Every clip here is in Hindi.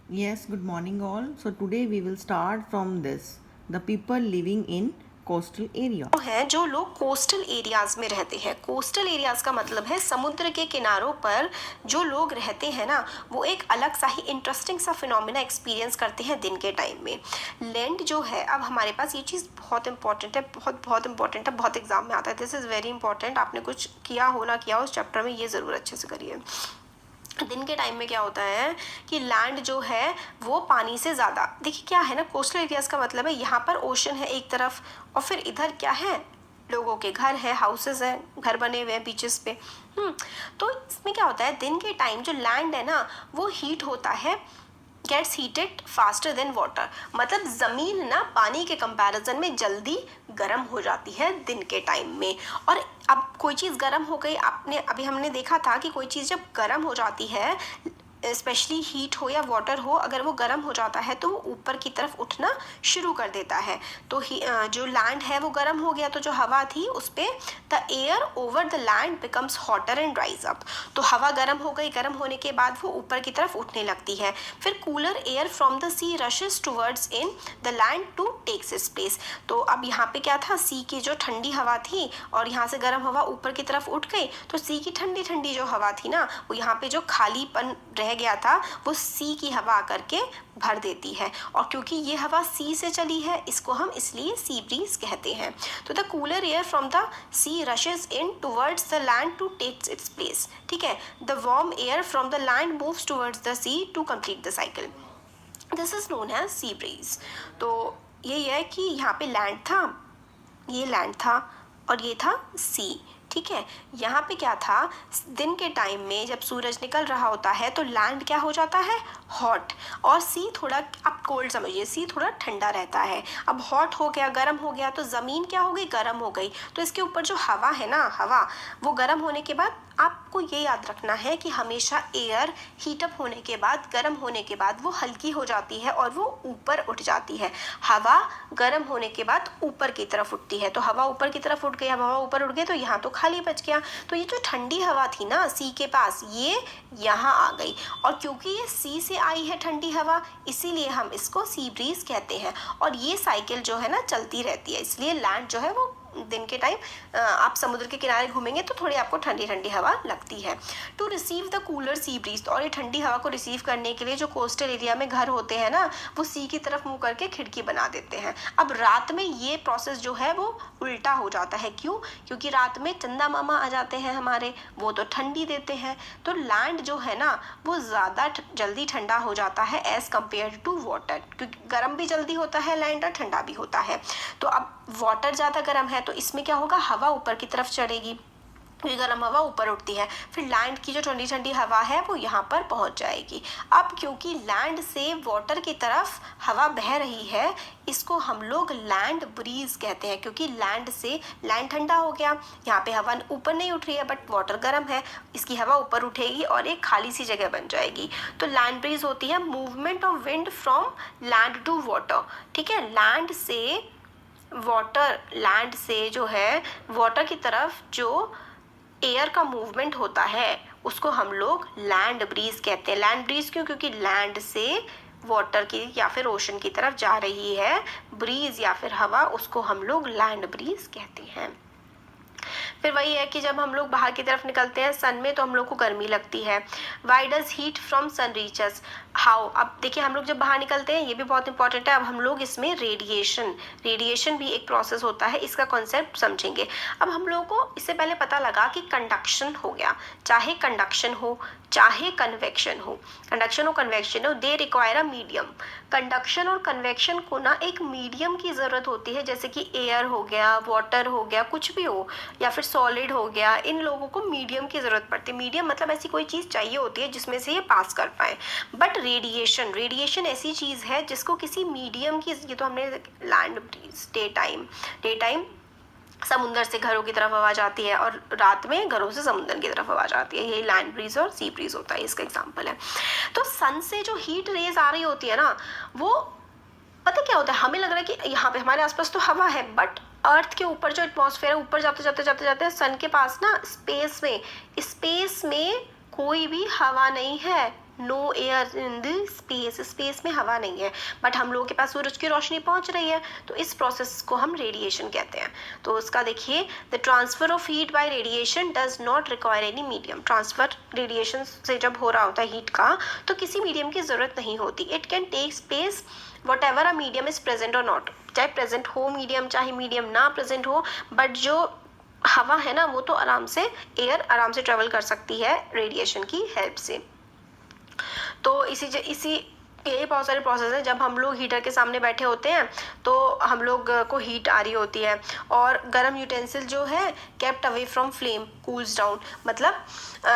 Yes, good morning all. So today we will start from this. The people living in coastal area. हैं जो लोग कोस्टल एरियाज में रहते हैं। कोस्टल एरियाज का मतलब है समुद्र के किनारों पर जो लोग रहते हैं ना, वो एक अलग सा ही इंटरेस्टिंग सा फिनोमिना एक्सपीरियंस करते हैं दिन के टाइम में। लैंड जो है, अब हमारे पास ये चीज़ बहुत इंपॉर्टेंट है, बहुत बहुत इंपॉर्टेंट है, बहुत एग्जाम में आता है। This is very important. आपने कुछ किया हो ना किया हो उस चैप्टर में, ये ज़रूर अच्छे से करिए। दिन के टाइम में क्या होता है कि लैंड जो है वो पानी से ज़्यादा, देखिए क्या है ना, कोस्टल एरियाज का मतलब है यहाँ पर ओशन है एक तरफ, और फिर इधर क्या है, लोगों के घर है, हाउसेस हैं, घर बने हुए हैं बीचेस पे। तो इसमें क्या होता है, दिन के टाइम जो लैंड है ना वो हीट होता है, gets heated faster than water. मतलब ज़मीन ना पानी के कंपैरिजन में जल्दी गर्म हो जाती है दिन के टाइम में। और अब कोई चीज़ गर्म हो गई, आपने अभी हमने देखा था कि कोई चीज़ जब गर्म हो जाती है, स्पेशली हीट हो या वाटर हो, अगर वो गर्म हो जाता है तो वो ऊपर की तरफ उठना शुरू कर देता है। तो जो लैंड है वो गर्म हो गया, तो जो हवा थी उस पर the air over the land becomes hotter and rise up. तो हवा गर्म हो गई, गर्म होने के बाद वो ऊपर की तरफ उठने लगती है। फिर cooler air from the sea rushes towards in the land to takes its place. तो अब यहाँ पे क्या था, सी की जो ठंडी हवा थी और यहाँ से गर्म हवा ऊपर की तरफ उठ गई, तो सी की ठंडी ठंडी जो हवा थी ना, वो यहाँ पे जो खालीपन रह गया था वो सी की हवा आकर के भर देती है। और क्योंकि ये हवा सी से चली है, इसको हम इसलिए सी ब्रीज कहते हैं। तो the cooler air from the sea rushes in towards the land to takes its place. ठीक है, the warm air from the land moves towards the sea to complete the cycle. This is known as sea breeze. तो यही है कि यहाँ पे लैंड था, ये लैंड था और ये था सी। ठीक है, यहाँ पे क्या था, दिन के टाइम में जब सूरज निकल रहा होता है तो लैंड क्या हो जाता है, हॉट, और सी थोड़ा, आप कोल्ड समझिए, सी थोड़ा ठंडा रहता है। अब हॉट हो गया, गर्म हो गया, तो ज़मीन क्या हो गई, गर्म हो गई। तो इसके ऊपर जो हवा है ना, हवा वो गर्म होने के बाद, आपको ये याद रखना है कि हमेशा एयर हीटअप होने के बाद, गर्म होने के बाद वो हल्की हो जाती है और वो ऊपर उठ जाती है। हवा गर्म होने के बाद ऊपर की तरफ उठती है, तो हवा ऊपर की तरफ उठ गई। अब हवा ऊपर उठ गई तो यहाँ तो खाली बच गया। तो ये जो ठंडी हवा थी ना सी के पास, ये यहाँ आ गई, और क्योंकि ये सी से आई है ठंडी हवा, इसीलिए हम इसको सी ब्रीज कहते हैं। और ये साइकिल जो है ना चलती रहती है, इसलिए लैंड जो है वो दिन के टाइम आप समुद्र के किनारे घूमेंगे तो थोड़ी आपको ठंडी ठंडी हवा लगती है। To receive the cooler sea breeze, और ये ठंडी हवा को रिसीव करने के लिए जो कोस्टल एरिया में घर होते हैं ना, वो सी की तरफ मुंह करके खिड़की बना देते हैं। अब रात में ये प्रोसेस जो है वो उल्टा हो जाता है। क्यों? क्योंकि रात में चंदा मामा आ जाते हैं हमारे, वो तो ठंडी देते हैं। तो लैंड जो है ना वो ज़्यादा जल्दी ठंडा हो जाता है एज कम्पेयर टू वाटर, क्योंकि गर्म भी जल्दी होता है लैंड और ठंडा भी होता है। तो अब वाटर ज़्यादा गर्म है तो इसमें क्या होगा, हवा ऊपर की तरफ चढ़ेगी, फिर गर्म हवा ऊपर उठती है, फिर लैंड की जो ठंडी ठंडी हवा है वो यहाँ पर पहुँच जाएगी। अब क्योंकि लैंड से वाटर की तरफ हवा बह रही है, इसको हम लोग लैंड ब्रीज कहते हैं, क्योंकि लैंड से लैंड ठंडा हो गया, यहाँ पे हवा ऊपर नहीं उठ रही है बट वाटर गर्म है, इसकी हवा ऊपर उठेगी और एक खाली सी जगह बन जाएगी। तो लैंड ब्रीज होती है movement of wind from land to water. ठीक है, लैंड से वाटर, लैंड से जो है वाटर की तरफ जो एयर का मूवमेंट होता है उसको हम लोग लैंड ब्रीज कहते हैं। लैंड ब्रीज क्यों? क्योंकि लैंड से वाटर की या फिर ओशन की तरफ जा रही है ब्रीज या फिर हवा, उसको हम लोग लैंड ब्रीज कहते हैं। फिर वही है कि जब हम लोग बाहर की तरफ निकलते हैं सन में तो हम लोग को गर्मी लगती है। Why does heat from sun reaches, how. अब देखिए हम लोग जब बाहर निकलते हैं, ये भी बहुत इंपॉर्टेंट है। अब हम लोग इसमें रेडिएशन भी एक प्रोसेस होता है, इसका कॉन्सेप्ट समझेंगे। अब हम लोगों को इससे पहले पता लगा कि कंडक्शन हो गया, चाहे कंडक्शन हो चाहे कन्वेक्शन हो, कंडक्शन हो कन्वेक्शन हो, they require a medium. Conduction और कन्वेक्शन को ना एक मीडियम की ज़रूरत होती है, जैसे कि एयर हो गया, वाटर हो गया, कुछ भी हो, या फिर सॉलिड हो गया, इन लोगों को मीडियम की ज़रूरत पड़ती है। मीडियम मतलब ऐसी कोई चीज़ चाहिए होती है जिसमें से ये पास कर पाए। बट रेडिएशन ऐसी चीज़ है जिसको किसी मीडियम की, ये तो हमने लैंड ब्रीज, डे टाइम समुंदर से घरों की तरफ आवाज आती है और रात में घरों से समुंदर की तरफ आवाज आती है, यही लैंड ब्रीज और सी ब्रीज होता है, इसका एग्जांपल है। तो सन से जो हीट रेज आ रही होती है ना, वो पता क्या होता है, हमें लग रहा है कि यहाँ पे हमारे आसपास तो हवा है, बट अर्थ के ऊपर जो एटमॉस्फेयर है, ऊपर जाते सन के पास ना स्पेस में कोई भी हवा नहीं है। No air in the space, space में हवा नहीं है, बट हम लोगों के पास सूरज की रोशनी पहुंच रही है, तो इस प्रोसेस को हम रेडिएशन कहते हैं। तो उसका देखिए, the transfer of heat bye radiation does not require any medium. Transfer radiation से जब हो रहा होता है हीट का, तो किसी मीडियम की जरूरत नहीं होती। It can tech space what ever a medium is present और नॉट, चाहे प्रेजेंट हो मीडियम, चाहे मीडियम ना प्रेजेंट हो, बट जो हवा है ना वो तो आराम से, एयर आराम से ट्रेवल कर सकती है रेडिएशन की हेल्प से। तो इसी यही बहुत सारे प्रोसेस हैं। जब हम लोग हीटर के सामने बैठे होते हैं तो हम लोग को हीट आ रही होती है, और गर्म यूटेंसिल जो है kept away from flame cools down, मतलब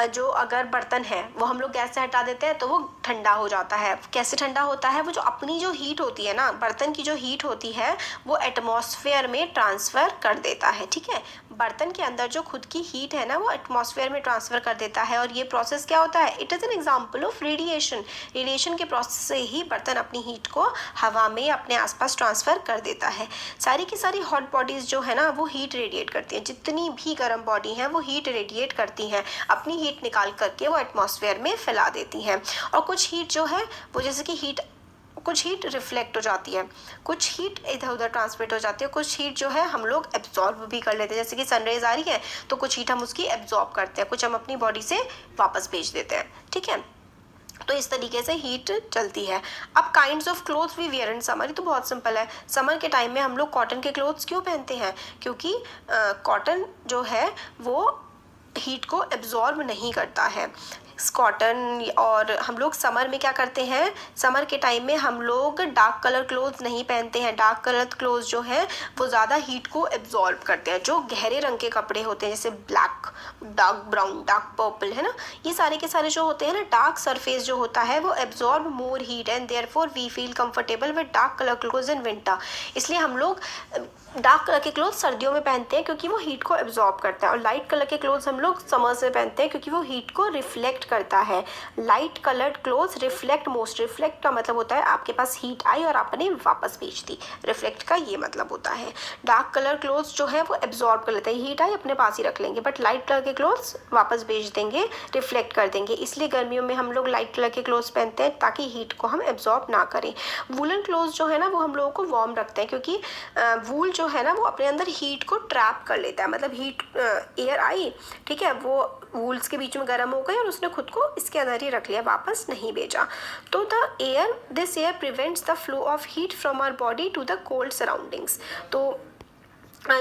जो अगर बर्तन है वो हम लोग गैस से हटा देते हैं तो वो ठंडा हो जाता है। कैसे ठंडा होता है? वो जो अपनी जो हीट होती है ना, बर्तन की जो हीट होती है वो एटमॉस्फेयर में ट्रांसफ़र कर देता है, ठीक है। बर्तन के अंदर जो खुद की हीट है ना वो एटमॉस्फेयर में ट्रांसफ़र कर देता है, और ये प्रोसेस क्या होता है? It is an example of radiation. Radiation के प्रोसेस से ही बर्तन अपनी हीट को हवा में अपने आसपास ट्रांसफ़र कर देता है। सारी की सारी हॉट बॉडीज़ जो है ना वो हीट रेडिएट करती हैं। जितनी भी गर्म बॉडी हैं वो हीट रेडिएट करती हैं, अपनी हीट निकाल करके वो एटमॉस्फेयर में फैला देती हैं। और कुछ हीट जो है वो जैसे कि कुछ हीट रिफ्लेक्ट हो जाती है, कुछ हीट इधर उधर ट्रांसमिट हो जाती है, कुछ हीट जो है हम लोग एब्जॉर्ब भी कर लेते हैं। जैसे कि सनरेज आ रही है तो कुछ हीट हम उसकी एब्जॉर्ब करते हैं, कुछ हम अपनी बॉडी से वापस भेज देते हैं, ठीक है। तो इस तरीके से हीट चलती है। अब kinds of clothes we wear in summer, तो बहुत सिंपल है। समर के टाइम में हम लोग कॉटन के क्लोथ्स क्यों पहनते हैं? क्योंकि कॉटन जो है वो हीट को एब्जॉर्ब नहीं करता है, कॉटन। और हम लोग समर में क्या करते हैं? समर के टाइम में हम लोग डार्क कलर क्लोथ नहीं पहनते हैं। डार्क कलर क्लोथ जो हैं वो ज़्यादा हीट को एब्जॉर्ब करते हैं। जो गहरे रंग के कपड़े होते हैं जैसे black, dark brown, dark purple, है ना, ये सारे के सारे जो होते हैं ना, डार्क सरफेस जो होता है वो absorb more heat, and therefore we feel comfortable with dark colour clothes in winter. इसलिए हम लोग डार्क कलर के क्लोथ सर्दियों में पहनते हैं क्योंकि वो हीट को एब्जॉर्ब करता है, और लाइट कलर के क्लोथ्स हम लोग समर्स में पहनते हैं क्योंकि वो हीट को रिफ्लेक्ट करता है। Light coloured clothes reflect most. Reflect का मतलब होता है आपके पास हीट आई और आपने वापस भेज दी, रिफ्लेक्ट का ये मतलब होता है। डार्क कलर क्लोथ्स जो है वो एब्जॉर्ब कर लेते हैं, हीट आई अपने पास ही रख लेंगे, बट लाइट कलर के क्लोथ्स वापस भेज देंगे, रिफ्लेक्ट कर देंगे। इसलिए गर्मियों में हम लोग लाइट कलर के क्लोथ्स पहनते हैं ताकि हीट को हम एब्जॉर्ब ना करें। वूलन क्लोथ्स जो है ना वो हम लोगों को वार्म रखते हैं, क्योंकि वूल जो है ना वो अपने अंदर हीट को ट्रैप कर लेता है। मतलब हीट, एयर आई, ठीक है, वो वूल्स के बीच में गर्म हो गई और उसने खुद को इसके अंदर ही रख लिया, वापस नहीं भेजा। तो this air prevents the flow of heat from our body to the cold surroundings. तो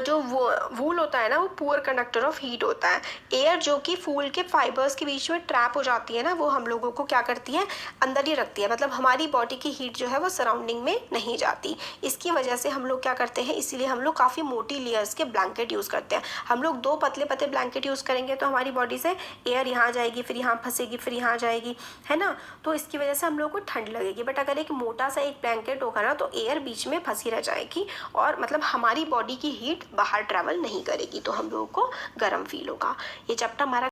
जो वूल होता है ना वो पुअर कंडक्टर ऑफ हीट होता है। एयर जो कि फूल के फाइबर्स के बीच में ट्रैप हो जाती है ना, वो हम लोगों को क्या करती है? अंदर ही रखती है। मतलब हमारी बॉडी की हीट जो है वो सराउंडिंग में नहीं जाती। इसकी वजह से हम लोग क्या करते हैं? इसीलिए हम लोग काफ़ी मोटी लेयर्स के ब्लैंकेट यूज़ करते हैं। हम लोग 2 पतले पतले ब्लैंकेट यूज़ करेंगे तो हमारी बॉडी से एयर यहाँ जाएगी, फिर यहाँ फंसेगी, फिर यहाँ जाएगी, है ना। तो इसकी वजह से हम लोग को ठंड लगेगी। बट अगर एक मोटा सा एक ब्लैंकेट होगा ना तो एयर बीच में फंसी रह जाएगी, और मतलब हमारी बॉडी की हीट बाहर ट्रैवल नहीं करेगी, तो हम लोगों को गर्म फील होगा। ये चैप्टर हमारा